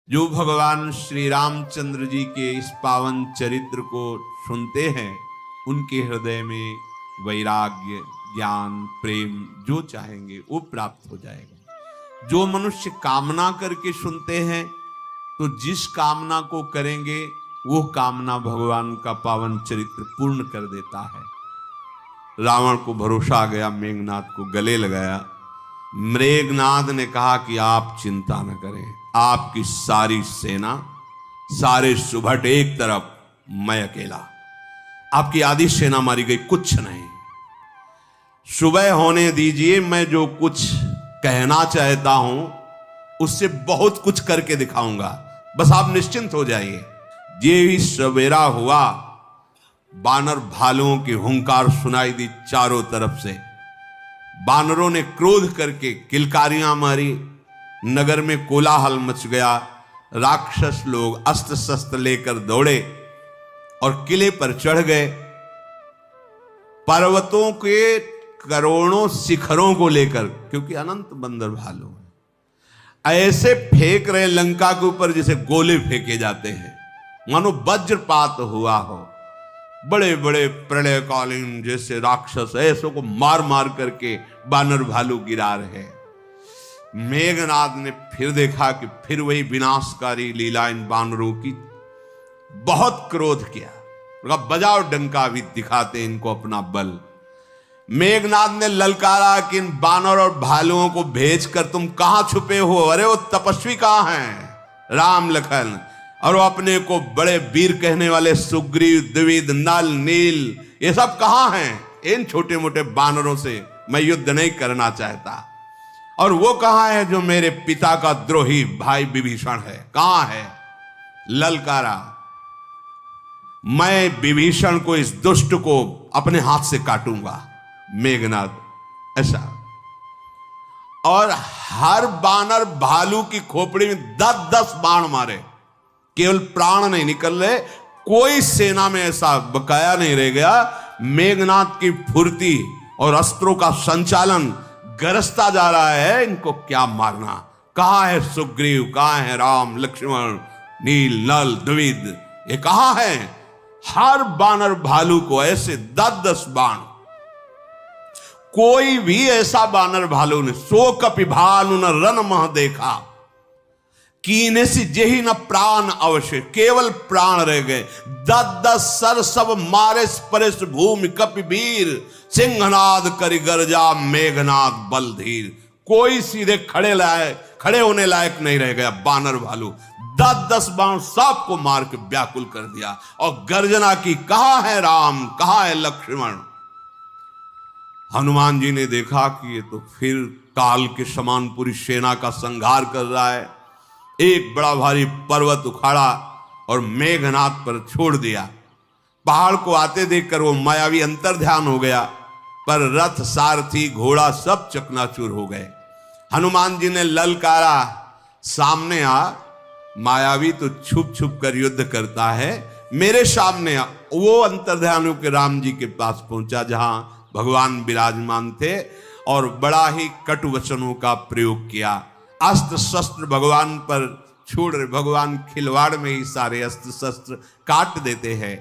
जो भगवान श्री रामचंद्र जी के इस पावन चरित्र को सुनते हैं उनके हृदय में वैराग्य, ज्ञान, प्रेम जो चाहेंगे वो प्राप्त हो जाएगा। जो मनुष्य कामना करके सुनते हैं तो जिस कामना को करेंगे वो कामना भगवान का पावन चरित्र पूर्ण कर देता है। रावण को भरोसा आ गया, मेघनाद को गले लगाया। मेघनाद ने कहा कि आप चिंता न करें, आपकी सारी सेना, सारे सुभट एक तरफ, मैं अकेला, आपकी आधी सेना मारी गई, कुछ नहीं। सुबह होने दीजिए, मैं जो कुछ कहना चाहता हूं उससे बहुत कुछ करके दिखाऊंगा, बस आप निश्चिंत हो जाइए। ये ही सवेरा हुआ, बानर भालुओं की हुंकार सुनाई दी चारों तरफ से। बानरों ने क्रोध करके किलकारियां मारी, नगर में कोलाहल मच गया। राक्षस लोग अस्त्र शस्त्र लेकर दौड़े और किले पर चढ़ गए। पर्वतों के करोड़ों शिखरों को लेकर, क्योंकि अनंत बंदर भालू ऐसे फेंक रहे लंका के ऊपर जैसे गोले फेंके जाते हैं, मानो वज्रपात हुआ हो। बड़े बड़े प्रलयकालीन जैसे राक्षस ऐसों को मार मार करके बानर भालू गिरा रहे। मेघनाद ने फिर देखा कि फिर वही विनाशकारी लीला इन बानरों की। बहुत क्रोध किया, बजाओ डंका, भी दिखाते इनको अपना बल। मेघनाद ने ललकारा कि इन बानर और भालुओं को भेजकर तुम कहां छुपे हो? अरे वो तपस्वी कहां हैं? राम, लखन और वो अपने को बड़े वीर कहने वाले सुग्रीव, द्विविद, नल, नील, ये सब कहां हैं? इन छोटे मोटे बानरों से मैं युद्ध नहीं करना चाहता। और वो कहां है जो मेरे पिता का द्रोही भाई विभीषण है? कहां है? ललकारा, मैं विभीषण को, इस दुष्ट को अपने हाथ से काटूंगा। मेघनाद ऐसा, और हर बानर भालू की खोपड़ी में 10-10 बाण मारे, केवल प्राण नहीं निकल रहे। कोई सेना में ऐसा बकाया नहीं रह गया। मेघनाद की फुर्ती और अस्त्रों का संचालन गरजता जा रहा है। इनको क्या मारना? कहां है सुग्रीव, कहां है राम, लक्ष्मण, नील, नल, द्विविद, ये कहां है? हर बानर भालू को ऐसे 10-10 बाण। कोई भी ऐसा बानर भालू ने सो कपि भालू न रन मह देखा, कीने से जेही न प्राण अवश्य, केवल प्राण रह गए। 10-10 सर सब मारे परस भूमि कपि वीर, सिंहनाद करि गर्जा मेघनाद बल धीर। कोई सीधे खड़े होने लायक नहीं रह गया। बानर भालू 10-10 बाण सबको मार के व्याकुल कर दिया और गर्जना की, कहां है राम, कहां है लक्ष्मण? हनुमान जी ने देखा कि ये तो फिर काल के समान पूरी सेना का संहार कर रहा है। एक बड़ा भारी पर्वत उखाड़ा और मेघनाद पर छोड़ दिया। पहाड़ को आते देखकर वो मायावी अंतर्ध्यान हो गया, पर रथ, सारथी, घोड़ा सब चकनाचूर हो गए। हनुमान जी ने ललकारा, सामने आ। मायावी तो छुप छुप कर युद्ध करता है, मेरे सामने आ। वो अंतर्ध्यान होकर राम जी के पास पहुंचा जहां भगवान विराजमान थे और बड़ा ही कटु वचनों का प्रयोग किया। अस्त्र शस्त्र भगवान पर छोड़ रहे, भगवान खिलवाड़ में ही सारे अस्त्र शस्त्र काट देते हैं।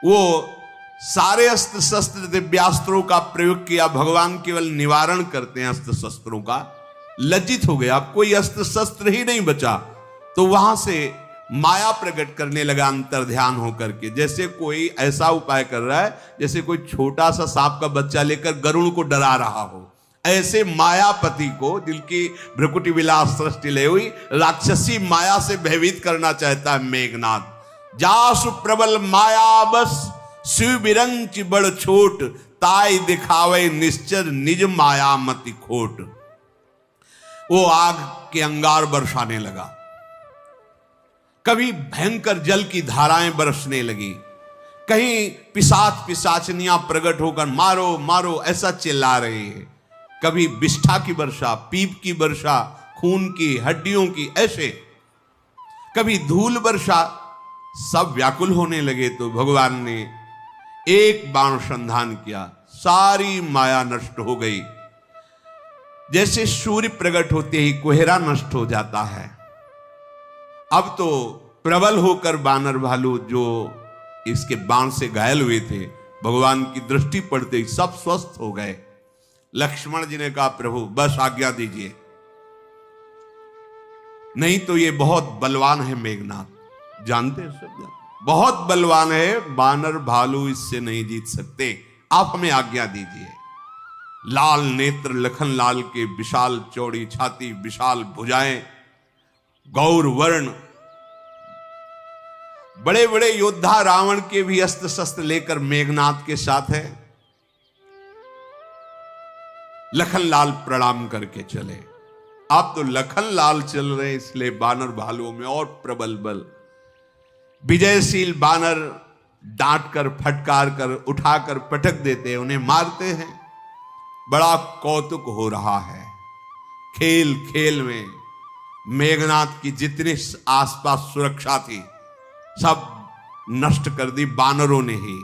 वो सारे अस्त्र शस्त्र दिव्यास्त्रों का प्रयोग किया, भगवान केवल निवारण करते हैं अस्त्र शस्त्रों का। लज्जित हो गया, कोई अस्त्र शस्त्र ही नहीं बचा, तो वहां से माया प्रकट करने लगा अंतर्ध्यान होकर के। जैसे कोई ऐसा उपाय कर रहा है जैसे कोई छोटा सा सांप का बच्चा लेकर गरुड़ को डरा रहा हो। ऐसे मायापति को, जिनकी भ्रकुटी विलास सृष्टि ले हुई, राक्षसी माया से भयभीत करना चाहता है मेघनाद। जासु प्रबल माया बस, शिव बिरंच बड़ छोट, ताई दिखावे निश्चर निज माया मति खोट। वो आग के अंगार बरसाने लगा, कभी भयंकर जल की धाराएं बरसने लगी, कहीं पिशाच पिशाचनियां प्रकट होकर मारो मारो ऐसा चिल्ला रहे हैं। कभी विष्ठा की वर्षा, पीप की वर्षा, खून की, हड्डियों की, ऐसे कभी धूल वर्षा, सब व्याकुल होने लगे। तो भगवान ने एक बाण संधान किया, सारी माया नष्ट हो गई। जैसे सूर्य प्रकट होते ही कोहरा नष्ट हो जाता है, अब तो प्रबल होकर बानर भालू जो इसके बाण से घायल हुए थे, भगवान की दृष्टि पड़ते ही सब स्वस्थ हो गए। लक्ष्मण जी ने कहा प्रभु बस आज्ञा दीजिए, नहीं तो ये बहुत बलवान है मेघनाथ, जानते हैं सब, बहुत बलवान है, बानर भालू इससे नहीं जीत सकते, आप हमें आज्ञा दीजिए। लाल नेत्र लखन लाल के, विशाल चौड़ी छाती, विशाल भुजाएं, गौर वर्ण, बड़े बड़े योद्धा रावण के भी अस्त्र शस्त्र लेकर मेघनाथ के साथ है। लखन लाल प्रणाम करके चले। आप तो लखन लाल चल रहे हैं, इसलिए बानर भालुओं में और प्रबल बल। विजयशील बानर डांट कर, फटकार कर, उठाकर पटक देते हैं, उन्हें मारते हैं। बड़ा कौतुक हो रहा है। खेल खेल में मेघनाथ की जितनी आसपास सुरक्षा थी सब नष्ट कर दी बानरों ने ही।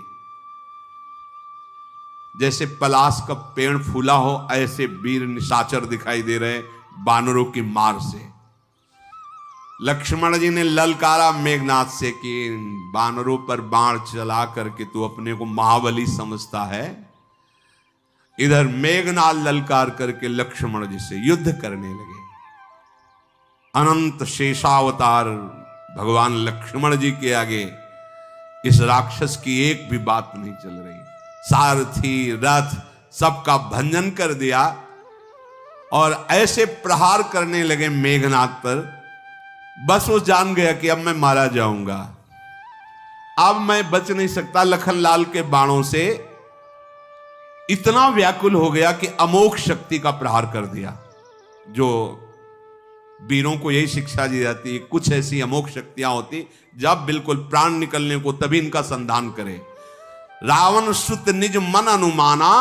जैसे पलाश का पेड़ फूला हो, ऐसे वीर निशाचर दिखाई दे रहे बानरों की मार से। लक्ष्मण जी ने ललकारा मेघनाथ से कि बानरों पर बाण चला करके तू अपने को महाबली समझता है। इधर मेघनाथ ललकार करके लक्ष्मण जी से युद्ध करने लगे। अनंत शेषावतार भगवान लक्ष्मण जी के आगे इस राक्षस की एक भी बात नहीं चल रही। सारथी रथ सबका भंजन कर दिया और ऐसे प्रहार करने लगे मेघनाथ पर, बस वो जान गया कि अब मैं मारा जाऊंगा, अब मैं बच नहीं सकता। लखनलाल के बाणों से इतना व्याकुल हो गया कि अमोघ शक्ति का प्रहार कर दिया। जो वीरों को यही शिक्षा दी जाती है, कुछ ऐसी अमोघ शक्तियां होती जब बिल्कुल प्राण निकलने को तभी इनका संधान करे। रावण सुत निज मन अनुमाना,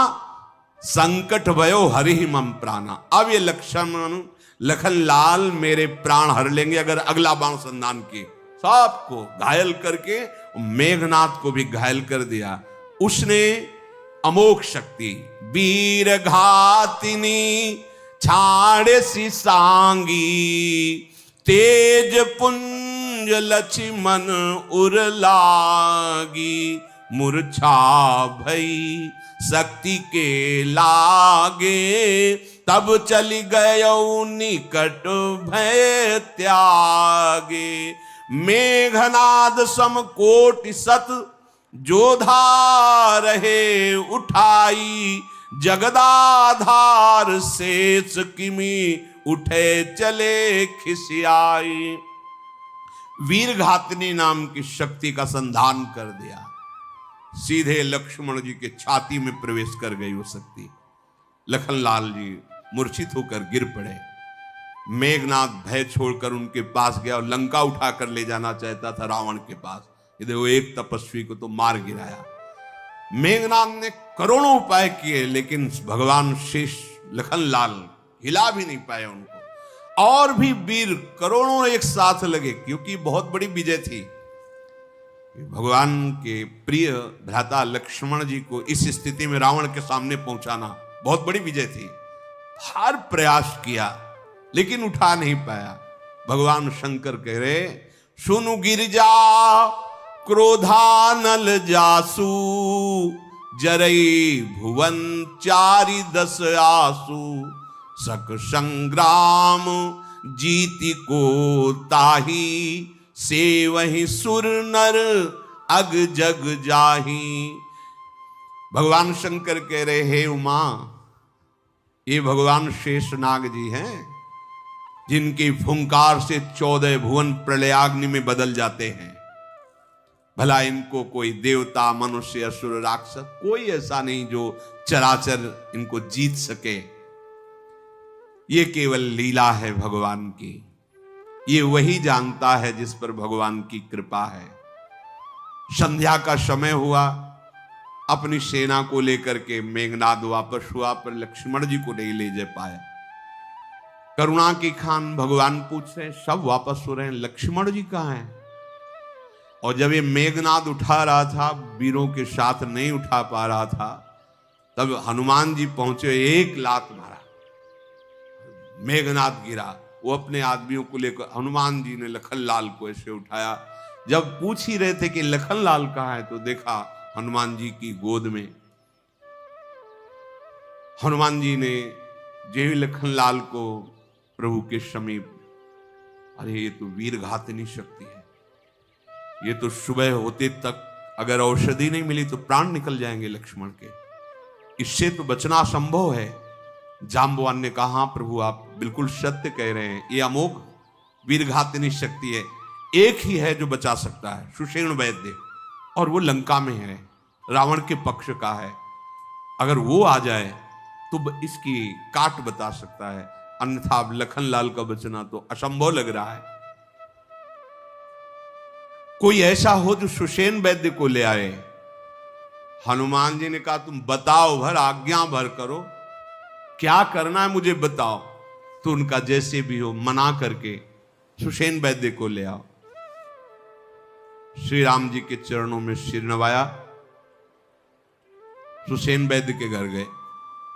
संकट भयो हरि मम प्राणा। अब ये लखनलाल मेरे प्राण हर लेंगे अगर अगला बाण संधान किए। सबको घायल करके मेघनाथ को भी घायल कर दिया। उसने अमोघ शक्ति वीर घातिनी छाड़े सी सांगी, तेज पुंज लक्ष्मण उर लागी, मूर्छा भई शक्ति के लागे, तब चली गयो निकट भय त्यागे। मेघनाद सम कोटि सत जोधा रहे उठाई, जगदाधार शेष किमी उठे चले खिसियाई। वीरघातनी नाम की शक्ति का संधान कर दिया। सीधे लक्ष्मण जी के छाती में प्रवेश कर गई वो शक्ति। लखनलाल जी मूर्छित होकर गिर पड़े। मेघनाथ भय छोड़कर उनके पास गया और लंका उठाकर ले जाना चाहता था रावण के पास। इधर वो एक तपस्वी को तो मार गिराया। मेघनाथ ने करोड़ों उपाय किए लेकिन भगवान शेष लखनलाल हिला भी नहीं पाए उनको। और भी वीर करोड़ों एक साथ लगे क्योंकि बहुत बड़ी विजय थी। भगवान के प्रिय भ्राता लक्ष्मण जी को इस स्थिति में रावण के सामने पहुंचाना बहुत बड़ी विजय थी। हर प्रयास किया लेकिन उठा नहीं पाया। भगवान शंकर कह रहे, सुनु गिरजा क्रोधानल जासु, जरई भुवन चारि दस आसु, सक संग्राम जीति को ताही, से वही सुर नर अग जग जाही। भगवान शंकर कह रहे, हे उमा, ये भगवान शेषनाग जी हैं जिनकी फुंकार से 14 भुवन प्रलयाग्नि में बदल जाते हैं। भला इनको कोई देवता मनुष्य असुर राक्षस कोई ऐसा नहीं जो चराचर इनको जीत सके। ये केवल लीला है भगवान की। ये वही जानता है जिस पर भगवान की कृपा है। संध्या का समय हुआ, अपनी सेना को लेकर के मेघनाद वापस हुआ पर लक्ष्मण जी को नहीं ले जा पाया। करुणा की खान भगवान पूछ रहे, सब वापस हो रहे हैं, लक्ष्मण जी कहां हैं? और जब ये मेघनाद उठा रहा था, वीरों के साथ नहीं उठा पा रहा था, तब हनुमान जी पहुंचे, एक लात मारा, मेघनाद गिरा। वो अपने आदमियों को लेकर, हनुमान जी ने लखनलाल को ऐसे उठाया। जब पूछ ही रहे थे कि लखनलाल कहाँ है, तो देखा हनुमान जी की गोद में। हनुमान जी ने जो लखनलाल को प्रभु के समीप, अरे ये तो वीरघातिनी शक्ति है, ये तो सुबह होते तक अगर औषधि नहीं मिली तो प्राण निकल जाएंगे लक्ष्मण के, इससे तो बचना असंभव है। जाम्बवान ने कहा, हाँ प्रभु आप बिल्कुल सत्य कह रहे हैं, ये अमोघ वीरघातिनी शक्ति है, एक ही है जो बचा सकता है, सुषेण वैद्य, और वो लंका में है, रावण के पक्ष का है। अगर वो आ जाए तो इसकी काट बता सकता है, अन्यथा लखनलाल का बचना तो असंभव लग रहा है। कोई ऐसा हो जो सुषेण वैद्य को ले आए। हनुमान जी ने कहा, तुम बताओ भर, आज्ञा भर करो, क्या करना है मुझे बताओ। तो उनका जैसे भी हो मना करके सुषेण वैद्य को ले आओ। श्री राम जी के चरणों में सिर नवाया, सुषेण वैद्य के घर गए,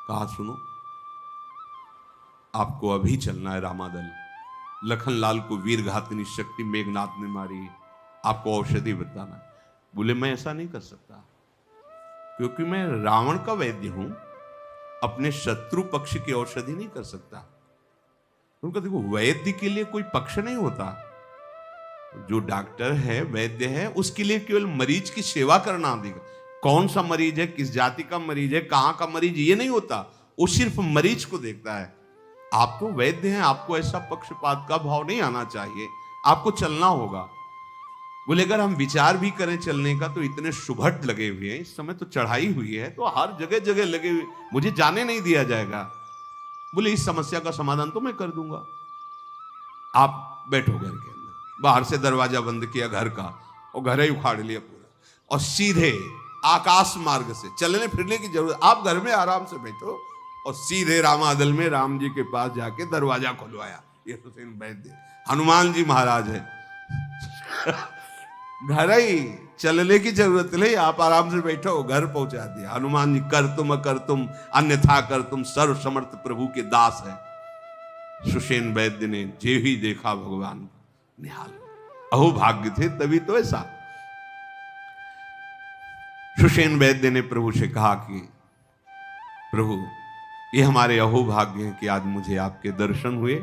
कहा सुनो आपको अभी चलना है रामादल, लखनलाल को वीरघातिनी शक्ति मेघनाथ ने मारी, आपको औषधि बताना। बोले मैं ऐसा नहीं कर सकता, क्योंकि मैं रावण का वैद्य हूं, अपने शत्रु पक्ष की औषधि नहीं कर सकता। उनका देखो, वैद्य के लिए कोई पक्ष नहीं होता, जो डॉक्टर है वैद्य है उसके लिए केवल मरीज की सेवा करना देगा। कौन सा मरीज है, किस जाति का मरीज है, कहां का मरीज, ये नहीं होता, वो सिर्फ मरीज को देखता है। आप तो वैद्य हैं, आपको ऐसा पक्षपात का भाव नहीं आना चाहिए, आपको चलना होगा। बोले अगर हम विचार भी करें चलने का तो इतने सुभट लगे हुए हैं, इस समय तो चढ़ाई हुई है, तो हर जगह जगह लगे हुए, मुझे जाने नहीं दिया जाएगा। बोले इस समस्या का समाधान तो मैं कर दूंगा, आप बैठो घर के अंदर। बाहर से दरवाजा बंद किया घर का, और घर ही उखाड़ लिया पूरा, और सीधे आकाश मार्ग से, चलने फिरने की जरूरत, आप घर में आराम से बैठो, और सीधे रामादल में राम जी के पास जाके दरवाजा खुलवाया। ये सुषेण वैद्य हनुमान जी महाराज है। घर ही, चलने की जरूरत नहीं, आप आराम से बैठो, घर पहुंचा दिया। हनुमान जी कर तुम अन्यथा कर तुम, सर्व समर्थ प्रभु के दास है। सुषेण वैद्य ने जे ही देखा भगवान निहाल, अहो भाग्य थे तभी तो ऐसा। सुषेण वैद्य ने प्रभु से कहा कि प्रभु ये हमारे अहो भाग्य हैं कि आज मुझे आपके दर्शन हुए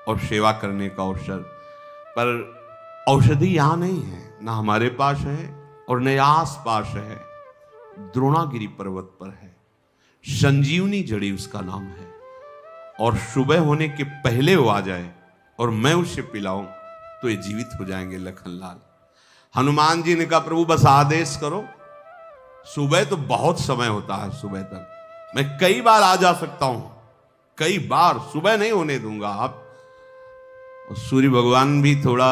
और सेवा करने का अवसर, पर औषधि यहां नहीं है, ना हमारे पास है और न आस पास है, द्रोणागिरी पर्वत पर है, संजीवनी जड़ी उसका नाम है, और सुबह होने के पहले वो आ जाए और मैं उसे पिलाऊं तो ये जीवित हो जाएंगे लखनलाल। हनुमान जी ने कहा प्रभु बस आदेश करो, सुबह तो बहुत समय होता है, सुबह तक मैं कई बार आ जा सकता हूं, कई बार, सुबह नहीं होने दूंगा आप। सूर्य भगवान भी थोड़ा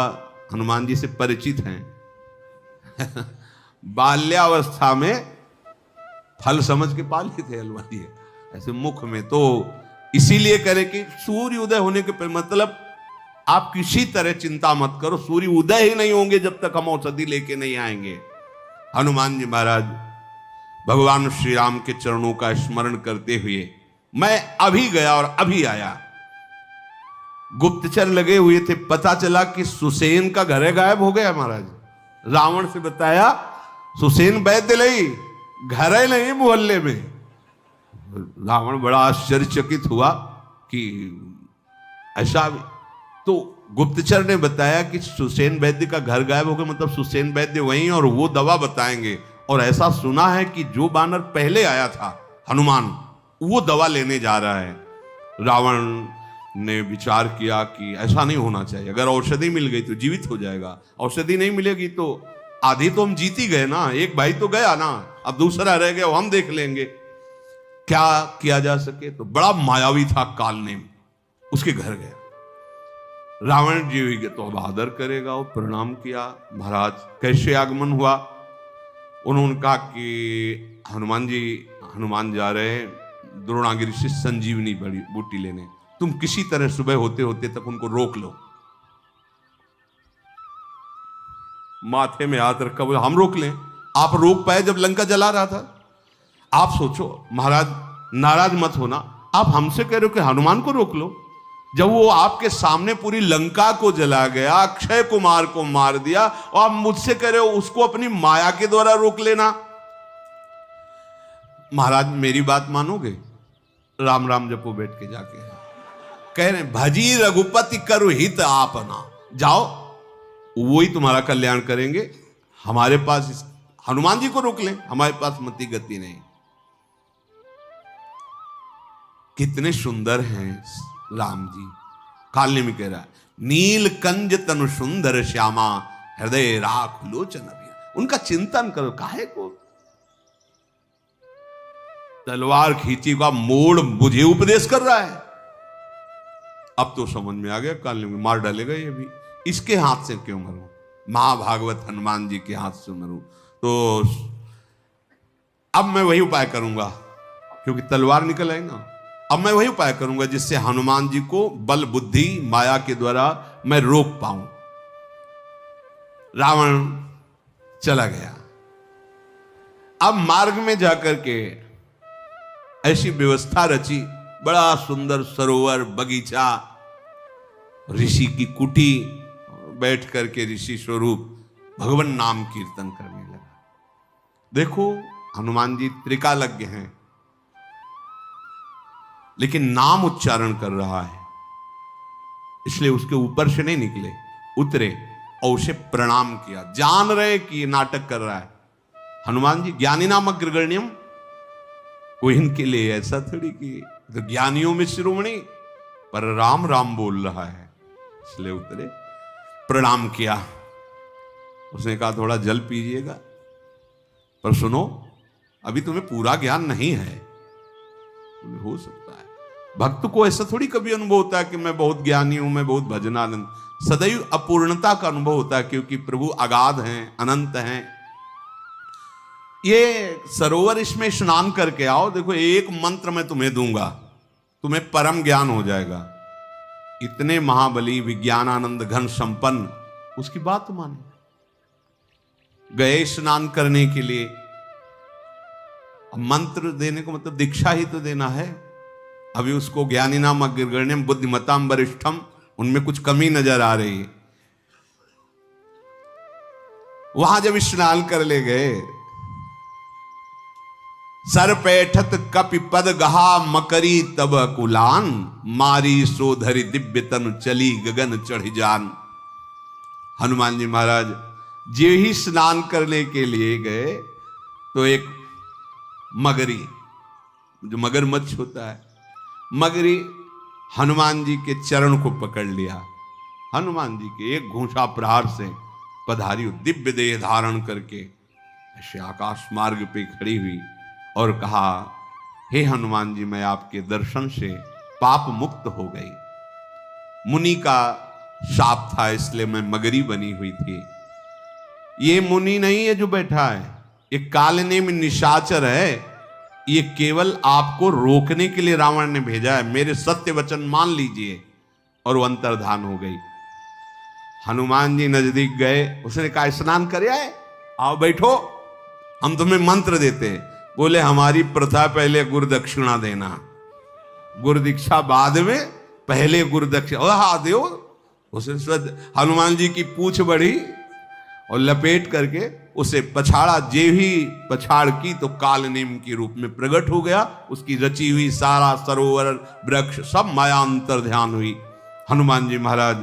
हनुमान जी से परिचित हैं। बाल्यावस्था में फल समझ के पाले थे हनुमान जी ऐसे मुख में, तो इसीलिए करे कि सूर्य उदय होने के पहले, मतलब आप किसी तरह चिंता मत करो, सूर्य उदय ही नहीं होंगे जब तक हम औषधि लेके नहीं आएंगे। हनुमान जी महाराज भगवान श्री राम के चरणों का स्मरण करते हुए, मैं अभी गया और अभी आया। गुप्तचर लगे हुए थे, पता चला कि सुषेण का घर गायब हो गया महाराज। रावण से बताया सुषेण वैद्य नहीं, घर है नहीं मोहल्ले में। रावण बड़ा आश्चर्यचकित हुआ कि ऐसा, तो गुप्तचर ने बताया कि सुषेण वैद्य का घर गायब हो गया, मतलब सुषेण वैद्य वहीं और वो दवा बताएंगे, और ऐसा सुना है कि जो बानर पहले आया था हनुमान, वो दवा लेने जा रहा है। रावण ने विचार किया कि ऐसा नहीं होना चाहिए, अगर औषधि मिल गई तो जीवित हो जाएगा, औषधि नहीं मिलेगी तो आधी तो हम जीत ही गए ना, एक भाई तो गया ना, अब दूसरा रह गया, वो हम देख लेंगे क्या किया जा सके। तो बड़ा मायावी था कालनेम, उसके घर गया। रावण जी हुई तो अब आदर करेगा, वो प्रणाम किया। महाराज कैसे आगमन हुआ? उन्होंने कहा कि हनुमान जा रहे हैं द्रोणागिरी से संजीवनी बूटी लेने, तुम किसी तरह सुबह होते होते तक उनको रोक लो। माथे में हाथ रखा, बोले हम रोक लें? आप रोक पाए जब लंका जला रहा था? आप सोचो महाराज, नाराज मत होना, आप हमसे कह रहे हो कि हनुमान को रोक लो। जब वो आपके सामने पूरी लंका को जला गया, अक्षय कुमार को मार दिया, और आप मुझसे कह रहे हो उसको अपनी माया के द्वारा रोक लेना। महाराज मेरी बात मानोगे? राम राम जपो बैठ के जाके, कह रहे भजी रघुपति करु हित आपना, जाओ वो ही तुम्हारा कल्याण करेंगे। हमारे पास हनुमान जी को रोक लें, हमारे पास मति गति नहीं। कितने सुंदर हैं राम जी। कालने में कह रहा है नील कंज तनु सुंदर श्यामा हृदय राख लोचन अभिया। उनका चिंतन करो, काहे को तलवार खींची का मोड़ मुझे उपदेश कर रहा है। अब तो समझ में आ गया, कालने में मार डालेगा ये भी, इसके हाथ से क्यों मरूं, महाभागवत हनुमान जी के हाथ से मरूं। तो अब मैं वही उपाय करूंगा, क्योंकि तलवार निकल आई ना। अब मैं वही उपाय करूंगा जिससे हनुमान जी को बल बुद्धि माया के द्वारा मैं रोक पाऊं। रावण चला गया। अब मार्ग में जाकर के ऐसी व्यवस्था रची, बड़ा सुंदर सरोवर, बगीचा, ऋषि की कुटी, बैठ करके ऋषि स्वरूप भगवान नाम कीर्तन करने लगा। देखो हनुमान जी त्रिकालज्ञ हैं, लेकिन नाम उच्चारण कर रहा है, इसलिए उसके ऊपर से नहीं निकले, उतरे और उसे प्रणाम किया। जान रहे कि ये नाटक कर रहा है हनुमान जी, ज्ञानी नाम अग्रगण्यम, कोई इनके लिए ऐसा थोड़ी कि तो ज्ञानियों में शिरोमणि, पर राम राम बोल रहा है, इसलिए उतरे, प्रणाम किया। उसने कहा थोड़ा जल पीजिएगा, पर सुनो अभी तुम्हें पूरा ज्ञान नहीं है। हो सकता है भक्त को ऐसा थोड़ी कभी अनुभव होता है कि मैं बहुत ज्ञानी हूं, मैं बहुत भजनानंद, सदैव अपूर्णता का अनुभव होता है, क्योंकि प्रभु अगाध हैं, अनंत हैं। ये सरोवर, इसमें स्नान करके आओ, देखो एक मंत्र मैं तुम्हें दूंगा, तुम्हें परम ज्ञान हो जाएगा। इतने महाबली विज्ञानानंद घन संपन्न, उसकी बात माने। गए स्नान करने के लिए, मंत्र देने को मतलब दीक्षा ही तो देना है। अभी उसको ज्ञानी नाम अग्रगण्यम बुद्धिमताम वरिष्ठम, उनमें कुछ कमी नजर आ रही है। वहां जब स्नान कर ले गए, सर पैठत कपि पद गहा मकरी तब कुलान, मारी सोधरी दिव्य तन चली गगन चढ़ जान। हनुमान जी महाराज जे ही स्नान करने के लिए गए तो एक मगरी, जो मगरमच्छ होता है, मगरी हनुमान जी के चरण को पकड़ लिया। हनुमान जी के एक घूंसा प्रहार से पधारी, दिव्य देह धारण करके ऐसे आकाश मार्ग पे खड़ी हुई और कहा, हे हनुमान जी, मैं आपके दर्शन से पाप मुक्त हो गई। मुनि का शाप था, इसलिए मैं मगरी बनी हुई थी। ये मुनि नहीं है जो बैठा है, ये कालने में निशाचर है, ये केवल आपको रोकने के लिए रावण ने भेजा है, मेरे सत्य वचन मान लीजिए। और वो अंतर्धान हो गई। हनुमान जी नजदीक गए, उसने कहा स्नान कर आए, आओ बैठो, हम तुम्हें मंत्र देते हैं। बोले हमारी प्रथा पहले गुरु दक्षिणा देना, गुरु दीक्षा बाद में, पहले गुरु दक्षिणा। हाँ दो। उसने हनुमान जी की पूंछ बढ़ी और लपेट करके उसे पछाड़ा, जे ही पछाड़ की तो काल नीम के रूप में प्रकट हो गया। उसकी रची हुई सारा सरोवर वृक्ष सब मायांतर ध्यान हुई। हनुमान जी महाराज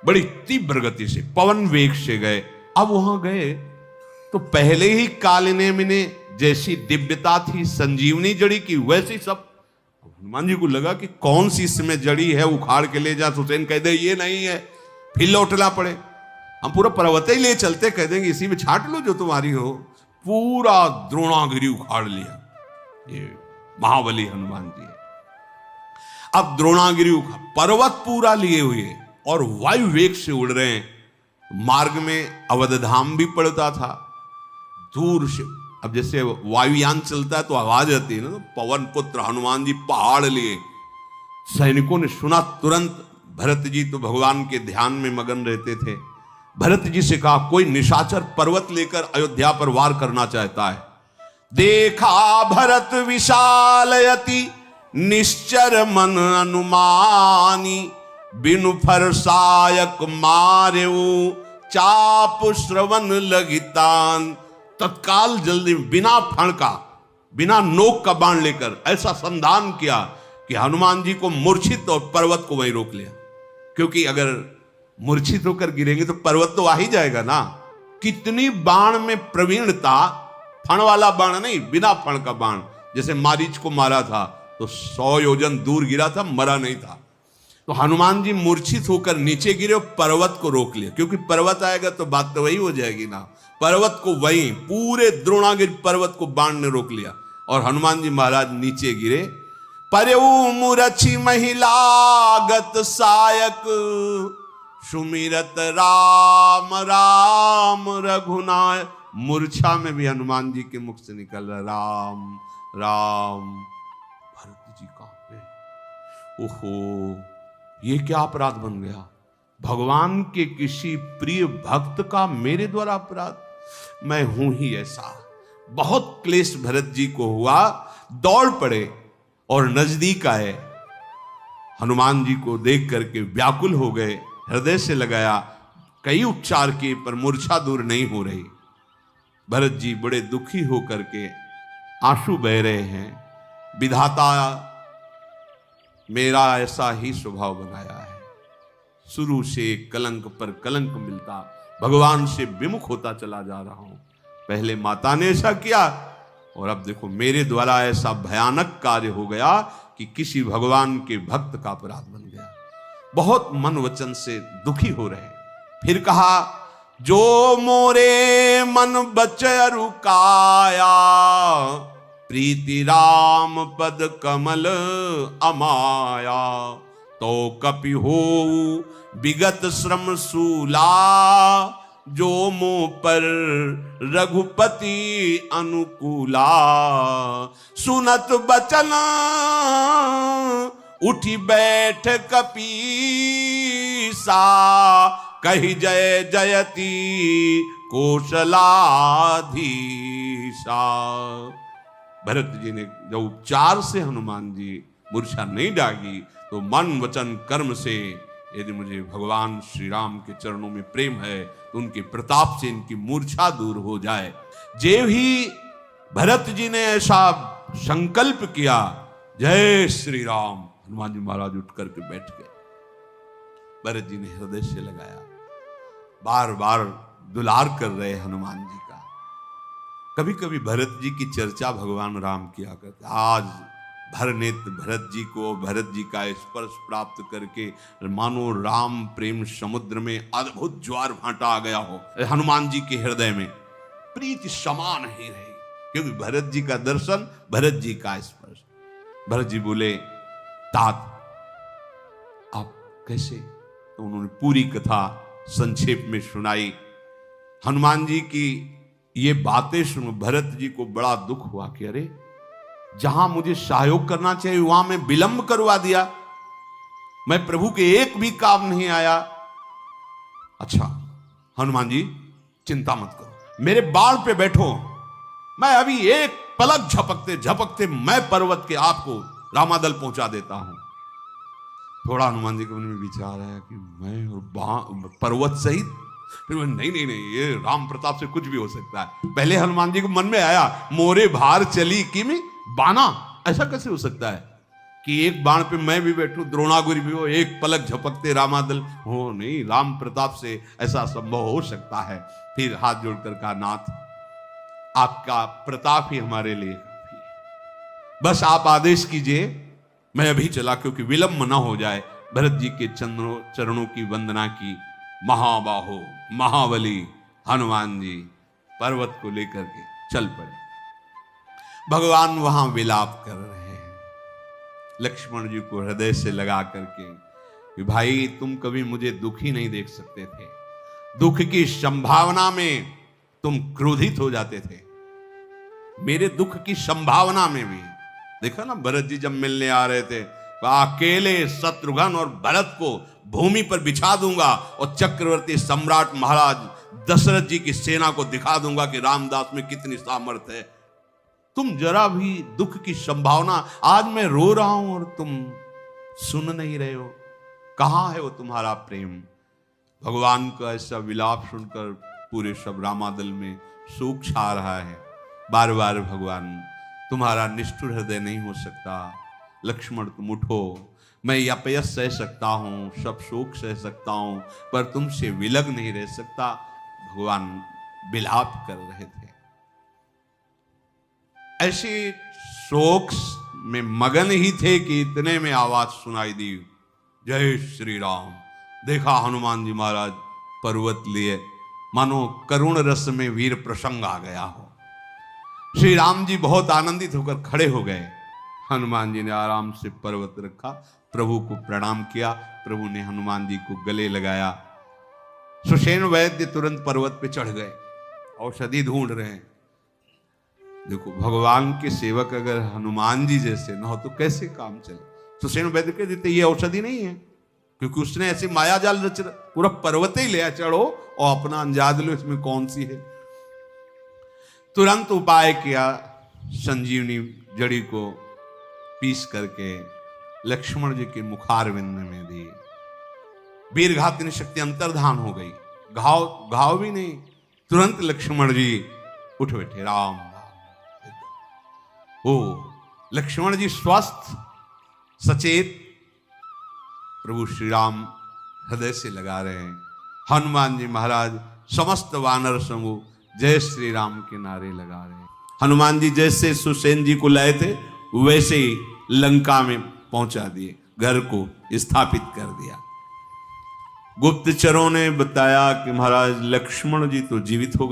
बड़ी तीव्र गति से पवन वेग से गए। अब वहां गए तो पहले ही कालनेम ने जैसी दिव्यता थी, संजीवनी जड़ी की, वैसी सब। हनुमान जी को लगा कि कौन सी इसमें जड़ी है, उखाड़ के ले जा। हुसैन कह दे ये नहीं है, फिर लौटना पड़े, हम पूरा पर्वत ही ले चलते, कह देंगे इसी में छाट लो जो तुम्हारी हो। पूरा द्रोणागिरी उखाड़ लिया, ये महाबली हनुमान जी है। अब द्रोणागिरी उखाड़, पर्वत पूरा लिए हुए और वायु वेग से उड़ रहे हैं। मार्ग में अवधधाम भी पड़ता था दूर से। अब जैसे वायुयान चलता है तो आवाज आती है ना, तो पवन पुत्र हनुमान जी पहाड़ लिए। सैनिकों ने सुना तुरंत। भरत जी तो भगवान के ध्यान में मगन रहते थे। भरत जी से कहा कोई निशाचर पर्वत लेकर अयोध्या पर वार करना चाहता है। देखा भरत विशालयति निश्चर मन अनुमानी, बिनु फरसायक मारेऊ चाप श्रवण लगितान। तत्काल जल्दी बिना फण का, बिना नोक का बाण लेकर ऐसा संधान किया कि हनुमान जी को मूर्छित और पर्वत को वहीं रोक लिया। क्योंकि अगर मूर्छित होकर गिरेंगे तो पर्वत तो आ ही जाएगा ना। कितनी बाण में प्रवीणता, फण वाला बाण नहीं, बिना फण का बाण। जैसे मारीच को मारा था तो 100 योजन दूर गिरा था, मरा नहीं था। तो हनुमान जी मूर्छित होकर नीचे गिरे और पर्वत को रोक लिया। क्योंकि पर्वत आएगा तो बात तो वही हो जाएगी ना। पर्वत को वहीं, पूरे द्रोणागिरि पर्वत को बाण ने रोक लिया और हनुमान जी महाराज नीचे गिरे। परऊ मूर्छि महिलागत सायक सुमिरत राम राम रघुनाय। मूर्छा में भी हनुमान जी के मुख से निकल रहा राम राम। भरत जी कांपे, ओहो ये क्या अपराध बन गया। भगवान के किसी प्रिय भक्त का मेरे द्वारा अपराध, मैं हूं ही ऐसा। बहुत क्लेश भरत जी को हुआ, दौड़ पड़े और नजदीक आए। हनुमान जी को देख करके व्याकुल हो गए, हृदय से लगाया, कई उपचार किए पर मूर्छा दूर नहीं हो रही। भरत जी बड़े दुखी होकर के आंसू बह रहे हैं। विधाता मेरा ऐसा ही स्वभाव बनाया है, शुरू से कलंक पर कलंक मिलता, भगवान से विमुख होता चला जा रहा हूं। पहले माता ने ऐसा किया और अब देखो मेरे द्वारा ऐसा भयानक कार्य हो गया कि किसी भगवान के भक्त का अपराध बन गया। बहुत मन वचन से दुखी हो रहे। फिर कहा जो मोरे मन बचय रुकाया, प्रीति राम पद कमल अमाया। तो कपि हो विगत श्रम सूला, जो मुँह पर रघुपति अनुकूला। सुनत बचन उठी बैठ कपीसा, कही जय जयति कौशलाधीशा। भरत जी ने जब उपचार से हनुमान जी मूर्छा नहीं जागी तो मन वचन कर्म से, यदि मुझे भगवान श्री राम के चरणों में प्रेम है तो उनके प्रताप से इनकी मूर्छा दूर हो जाए। जेव ही भरत जी ने ऐसा संकल्प किया, जय श्री राम, हनुमान जी महाराज उठ करके बैठ गए। भरत जी ने हृदय से लगाया, बार बार दुलार कर रहे हनुमान जी का। कभी कभी भरत जी की चर्चा भगवान राम किया करते। आज भर नेत्र भरत जी को, भरत जी का स्पर्श प्राप्त करके मानो राम प्रेम समुद्र में अद्भुत ज्वार भाटा आ गया हो। हनुमान जी के हृदय में प्रीति समान ही रही, क्योंकि भरत जी का दर्शन, भरत जी का स्पर्श। भरत जी बोले, तात आप कैसे? तो उन्होंने पूरी कथा संक्षेप में सुनाई। हनुमान जी की ये बातें सुन भरत जी को बड़ा दुख हुआ कि अरे, जहां मुझे सहयोग करना चाहिए वहां मैं विलंब करवा दिया, मैं प्रभु के एक भी काम नहीं आया। अच्छा हनुमान जी चिंता मत करो, मेरे बाण पे बैठो, मैं अभी एक पलक झपकते झपकते मैं पर्वत के आपको रामादल पहुंचा देता हूं। थोड़ा हनुमान जी के मन में विचार आया कि मैं और पर्वत सहित, फिर नहीं नहीं नहीं, ये राम प्रताप से कुछ भी हो सकता है। पहले हनुमान जी को मन में आया, मोरे भार चली कि में बाना, ऐसा कैसे हो सकता है कि एक बाण पे मैं भी बैठूं, द्रोणागिरि भी हो, एक पलक झपकते रामादल हो? नहीं, राम प्रताप से ऐसा संभव हो सकता है। फिर हाथ जोड़कर कहा, नाथ आपका प्रताप ही हमारे लिए काफी है, बस आप आदेश कीजिए, मैं अभी चला, क्योंकि विलंब न हो जाए। भरत जी के चरणों की वंदना की। महाबाहो महाबली हनुमान जी पर्वत को लेकर के चल पड़े। भगवान वहां विलाप कर रहे हैं, लक्ष्मण जी को हृदय से लगा करके कि भाई तुम कभी मुझे दुखी नहीं देख सकते थे, दुख की संभावना में तुम क्रोधित हो जाते थे, मेरे दुख की संभावना में भी। देखा ना, भरत जी जब मिलने आ रहे थे, अकेले शत्रुघ्न और भरत को भूमि पर बिछा दूंगा और चक्रवर्ती सम्राट महाराज दशरथ जी की सेना को दिखा दूंगा कि रामदास में कितनी सामर्थ्य है। तुम जरा भी दुख की संभावना, आज मैं रो रहा हूं और तुम सुन नहीं रहे हो, कहाँ है वो तुम्हारा प्रेम? भगवान का ऐसा विलाप सुनकर पूरे सब रामादल में शोक छा रहा है। बार बार भगवान तुम्हारा निष्ठुर हृदय नहीं हो सकता, लक्ष्मण तुम उठो, मैं अपयश सह सकता हूं, सब शोक सह सकता हूं, पर तुमसे विलग नहीं रह सकता। भगवान विलाप कर रहे थे। ऐसे शोक में मगन ही थे कि इतने में आवाज सुनाई दी, जय श्री राम। देखा हनुमान जी महाराज पर्वत लिए, मानो करुण रस में वीर प्रसंग आ गया हो। श्री राम जी बहुत आनंदित होकर खड़े हो गए। हनुमान जी ने आराम से पर्वत रखा, प्रभु को प्रणाम किया। प्रभु ने हनुमान जी को गले लगाया। सुषेण वैद्य तुरंत पर्वत पे चढ़ गए, औषधि ढूंढ रहे हैं। देखो, भगवान के सेवक अगर हनुमान जी जैसे न हो तो कैसे काम चले? सुषेण वैद्य के देते ये औषधि नहीं है, क्योंकि उसने ऐसे माया जाल रच पूरा पर्वत ही ले चढ़ो और अपना अंजाद लो, इसमें कौन सी है। तुरंत उपाय किया, संजीवनी जड़ी को पीस करके लक्ष्मण जी के मुखारविंद में दी। वीरघातिनी शक्ति अंतर्धान हो गई। घाव भी नहीं, तुरंत लक्ष्मण जी उठ बैठे। राम ओ लक्ष्मण जी स्वस्थ सचेत, प्रभु श्री राम हृदय से लगा रहे हैं। हनुमान जी महाराज समस्त वानर समूह जय श्री राम के नारे लगा रहे हैं। हनुमान जी जैसे सुसेन जी को लाए थे वैसे ही लंका में पहुंचा दिए, घर को स्थापित कर दिया। गुप्तचरों ने बताया कि महाराज लक्ष्मण जी तो जीवित हो गए।